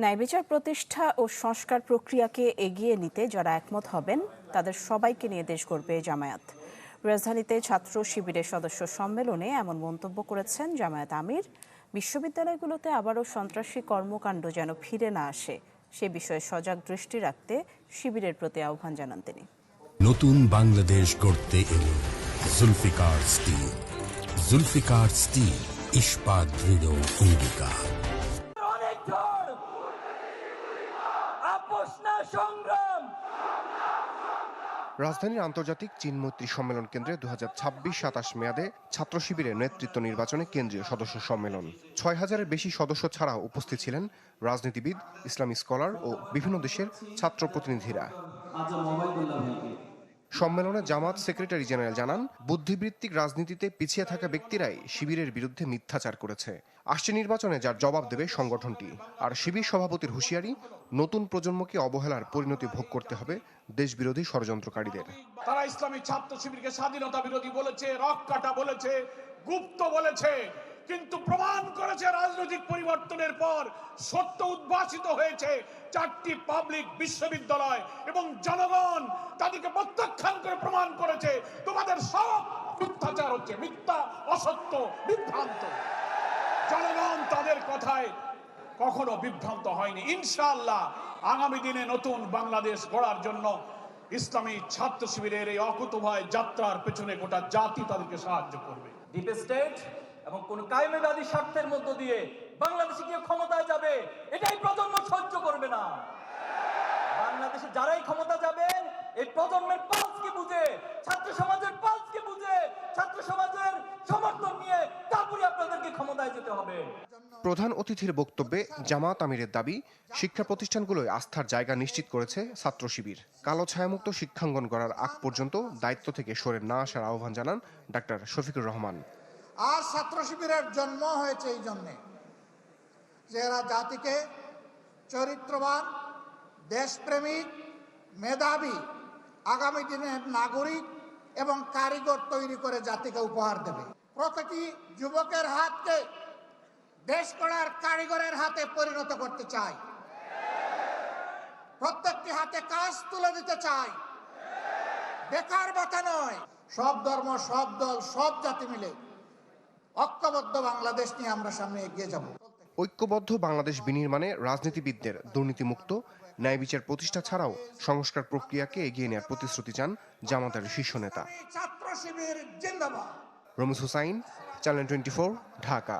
ন্যায়বিচার প্রতিষ্ঠা ও সংস্কার প্রক্রিয়াকে এগিয়ে নিতে যারা একমত হবেন তাদের সবাইকে নিয়ে দেশ গড়বে জামায়াত। রাজধানীতে ছাত্র শিবিরের সদস্য সম্মেলনে এমন মন্তব্য করেছেন জামায়াত আমির। বিশ্ববিদ্যালয়গুলোতে আবারও সন্ত্রাসী কর্মকাণ্ড যেন ফিরে না আসে সে বিষয়ে সজাগ দৃষ্টি রাখতে শিবিরের প্রতি আহ্বান জানান তিনি। নতুন বাংলাদেশ গড়তে এলো জুলফিকার স্টিল। জুলফিকার স্টিল, ইস্পাত দৃঢ় অঙ্গীকার। রাজধানীর আন্তর্জাতিক চীন মৈত্রী সম্মেলন কেন্দ্রে 2026-27 মেয়াদে ছাত্র শিবিরের নেতৃত্ব নির্বাচনে কেন্দ্রীয় সদস্য সম্মেলন। 6000-এর বেশি সদস্য ছাড়াও উপস্থিত ছিলেন রাজনীতিবিদ, ইসলামী স্কলার ও বিভিন্ন দেশের ছাত্র প্রতিনিধিরা। সম্মেলনে জামাত সেক্রেটারি জেনারেল জানান, বুদ্ধিবৃত্তিক রাজনীতিতে পিছিয়ে থাকা ব্যক্তিরাই শিবিরের বিরুদ্ধে মিথ্যাচার করেছে। আসছে নির্বাচনে যার জবাব দেবে সংগঠনটি। আর শিবির সভাপতির হুঁশিয়ারি, নতুন প্রজন্মকে অবহেলার পরিণতি ভোগ করতে হবে দেশবিরোধী ষড়যন্ত্রকারীদের। তারা ইসলামী ছাত্র শিবিরকে স্বাধীনতা বিরোধী বলেছে, রক কাটা বলেছে, গুপ্ত বলেছে, কিন্তু প্রমাণ করেছে রাজনৈতিক পরিবর্তনের পর সত্য উদ্ভাসিত হয়েছে। 4টি পাবলিক বিশ্ববিদ্যালয় এবং জনগণ তাদেরকে প্রত্যাখ্যান করে প্রমাণ করেছে তোমাদের সব মিথ্যাচার হচ্ছে, মিথ্যা, অসত্য, বিভ্রান্ত। জনগণ তাদের কথায় কখনো বিভ্রান্ত হয়নি। ইনশাআল্লাহ আগামী দিনে নতুন বাংলাদেশ গড়ার জন্য ইসলামী ছাত্র শিবিরের এই অকুতোভয় যাত্রার পেছনে গোটা জাতি তাদেরকে সাহায্য করবে। ডিপ স্টেট এবং কোন কায়েমবাদী স্বার্থের মধ্য দিয়ে বাংলাদেশে গিয়ে ক্ষমতায় যাবে, এটাই প্রজন্ম সহ্য করবে না। বাংলাদেশে যারাই ক্ষমতা যাবেন এই প্রজন্মের পালসকে বুঝে, ছাত্র সমাজের পালসকে বুঝে, ছাত্র সমাজের সমর্থন নিয়ে তারপরে আপনাদেরকে ক্ষমতায় যেতে হবে। প্রধান অতিথির বক্তব্যে জামাত আমিরের দাবি, শিক্ষা প্রতিষ্ঠানগুলোয় আস্থার জায়গা নিশ্চিত করেছে ছাত্র শিবির। কালো ছায়ামুক্ত শিক্ষাঙ্গন গড়ার আগ পর্যন্ত দায়িত্ব থেকে সরে না আসার আহ্বান জানান ডাক্তার শফিকুর রহমান। আর ছাত্র শিবিরের জন্ম হয়েছে এই জন্যে যে এরা জাতিকে চরিত্রবান, দেশপ্রেমিক, মেধাবী, আগামী দিনের নাগরিক এবং কারিগর তৈরি করে জাতিকে উপহার দেবে। প্রতিটি যুবকের হাতকে দেশ গড়ার কারিগরের হাতে পরিণত করতে চাই। প্রত্যেকটি হাতে কাজ তুলে দিতে চাই, বেকার ভাতা নয়। সব ধর্ম, সব দল, সব জাতি মিলে ঐক্যবদ্ধ বাংলাদেশ নিয়ে আমরা সামনে এগিয়ে যাব। ঐক্যবদ্ধ বাংলাদেশ বিনির্মাণে রাজনীতিবিদদের দুর্নীতিমুক্ত ন্যায় বিচার প্রতিষ্ঠা ছাড়াও সংস্কার প্রক্রিয়াকে এগিয়ে নেওয়ার প্রতিশ্রুতি চান জামাতের শীর্ষ নেতা। ছাত্র শিবির জিন্দাবাদ। রমিজ হুসাইন, চ্যানেল 24, ঢাকা।